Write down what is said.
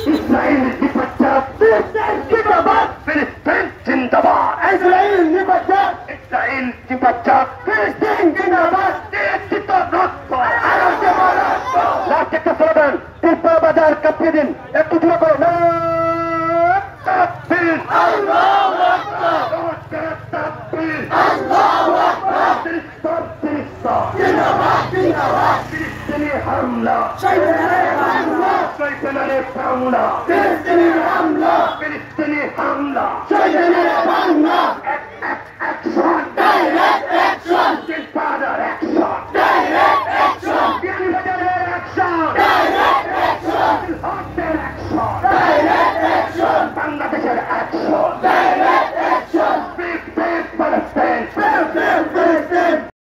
Israel dipecat. Zindabad. Filistin zindabad. Israel dipecat. Israel dipecat. Filistin zindabad. Kita রক্ত আরো রক্ত last slogan তিব্বা বাজার কাঁপিয়ে দিন একটু জোরে করে না তাকবীর আল্লাহু আকবার তাকবীর আল্লাহু আকবার তিরস্তা জিন্দাবাদ জিন্দাবাদ ফিলিস্তিনি হামলা শয়তানের হামলা ফিলিস্তিনি হামলা শয়তানের হামলা অ্যাকশন ডাইরেক্ট অ্যাকশন